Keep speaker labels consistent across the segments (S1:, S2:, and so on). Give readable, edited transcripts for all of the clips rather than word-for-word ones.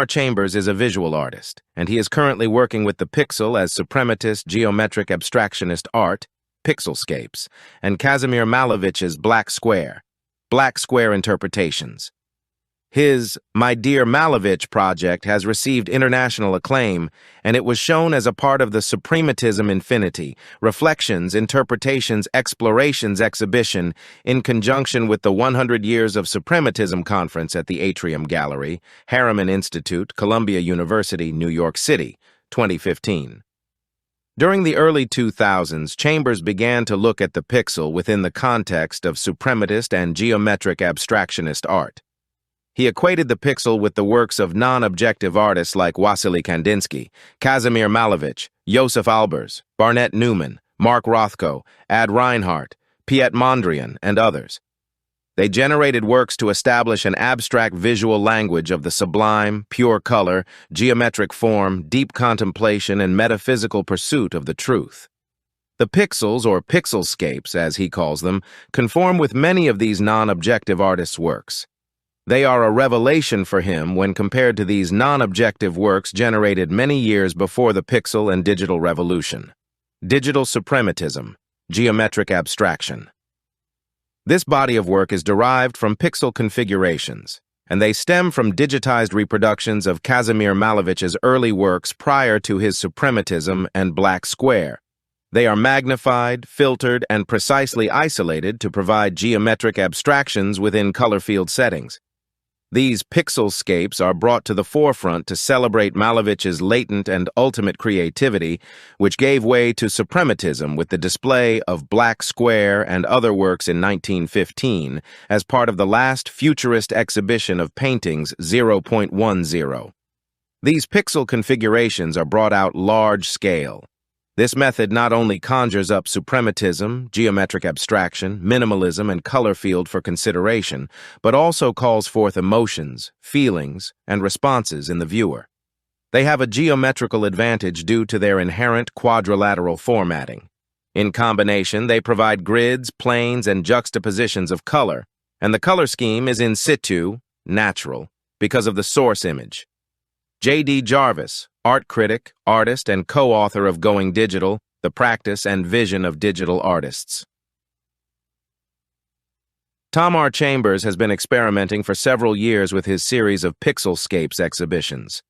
S1: Chambers is a visual artist, and he is currently working with the pixel as Suprematist Geometric Abstractionist Art, Pixelscapes, and Kazimir Malevich's Black Square Interpretations. His My Dear Malevich project has received international acclaim, and it was shown as a part of the Suprematism Infinity, Reflections, Interpretations, Explorations exhibition in conjunction with the 100 Years of Suprematism conference at the Atrium Gallery, Harriman Institute, Columbia University, New York City, 2015. During the early 2000s, Chambers began to look at the pixel within the context of Suprematist and geometric abstractionist art. He equated the pixel with the works of non-objective artists like Wassily Kandinsky, Kazimir Malevich, Josef Albers, Barnett Newman, Mark Rothko, Reinhardt, Piet Mondrian, and others. They generated works to establish an abstract visual language of the sublime, pure color, geometric form, deep contemplation, and metaphysical pursuit of the truth. The pixels, or pixelscapes as he calls them, conform with many of these non-objective artists' works. They are a revelation for him when compared to these non-objective works generated many years before the pixel and digital revolution. Digital Suprematism, Geometric Abstraction. This body of work is derived from pixel configurations, and they stem from digitized reproductions of Kazimir Malevich's early works prior to his Suprematism and Black Square. They are magnified, filtered, and precisely isolated to provide geometric abstractions within color field settings. These pixelscapes are brought to the forefront to celebrate Malevich's latent and ultimate creativity, which gave way to Suprematism with the display of Black Square and other works in 1915 as part of the last futurist exhibition of paintings 0.10. These pixel configurations are brought out large scale. This method not only conjures up suprematism, geometric abstraction, minimalism, and color field for consideration, but also calls forth emotions, feelings, and responses in the viewer. They have a geometrical advantage due to their inherent quadrilateral formatting. In combination, they provide grids, planes, and juxtapositions of color, and the color scheme is in situ, natural, because of the source image. J.D. Jarvis, art critic, artist, and co-author of Going Digital, The Practice and Vision of Digital Artists. Chambers has been experimenting for several years with his series of Pixelscapes exhibitions.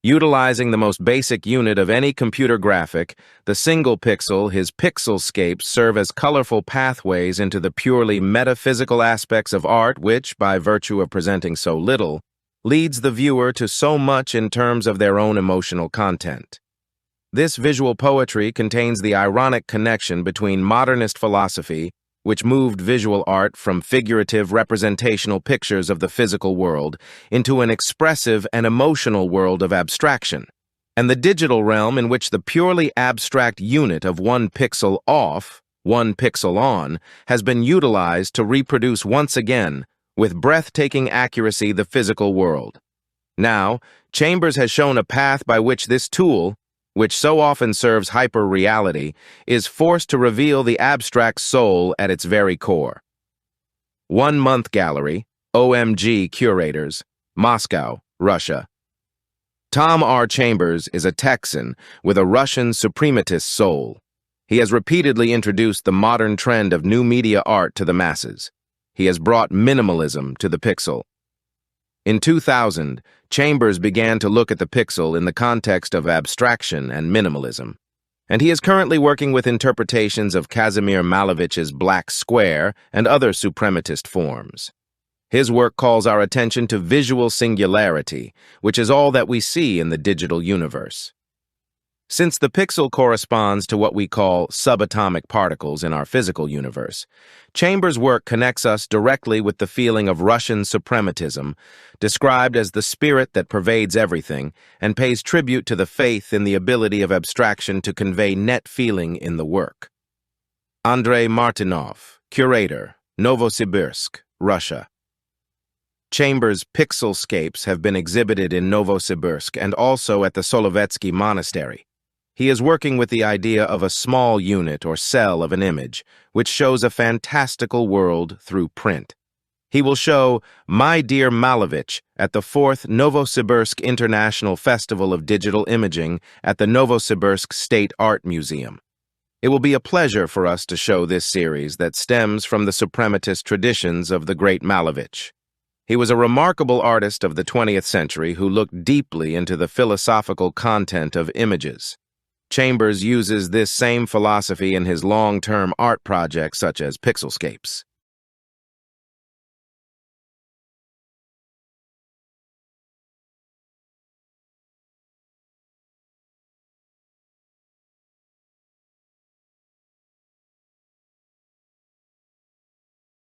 S1: Utilizing the most basic unit of any computer graphic, the single pixel, his pixelscapes serve as colorful pathways into the purely metaphysical aspects of art which, by virtue of presenting so little, leads the viewer to so much in terms of their own emotional content. This visual poetry contains the ironic connection between modernist philosophy, which moved visual art from figurative representational pictures of the physical world into an expressive and emotional world of abstraction, and the digital realm in which the purely abstract unit of one pixel off, one pixel on, has been utilized to reproduce once again with breathtaking accuracy the physical world. Now, Chambers has shown a path by which this tool, which so often serves hyper-reality, is forced to reveal the abstract soul at its very core. 1 Month Gallery, OMG Curators, Moscow, Russia. Chambers is a Texan with a Russian suprematist soul. He has repeatedly introduced the modern trend of new media art to the masses. He has brought minimalism to the pixel. In 2000, Chambers began to look at the pixel in the context of abstraction and minimalism, and he is currently working with interpretations of Kazimir Malevich's Black Square and other suprematist forms. His work calls our attention to visual singularity, which is all that we see in the digital universe. Since the pixel corresponds to what we call subatomic particles in our physical universe, Chambers' work connects us directly with the feeling of Russian suprematism, described as the spirit that pervades everything, and pays tribute to the faith in the ability of abstraction to convey net feeling in the work. Andrei Martinov, curator, Novosibirsk, Russia. Chambers' pixelscapes have been exhibited in Novosibirsk and also at the Solovetsky Monastery. He is working with the idea of a small unit or cell of an image, which shows a fantastical world through print. He will show My Dear Malevich at the 4th Novosibirsk International Festival of Digital Imaging at the Novosibirsk State Art Museum. It will be a pleasure for us to show this series that stems from the Suprematist traditions of the great Malevich. He was a remarkable artist of the 20th century who looked deeply into the philosophical content of images. Chambers uses this same philosophy in his long-term art projects such as Pixelscapes.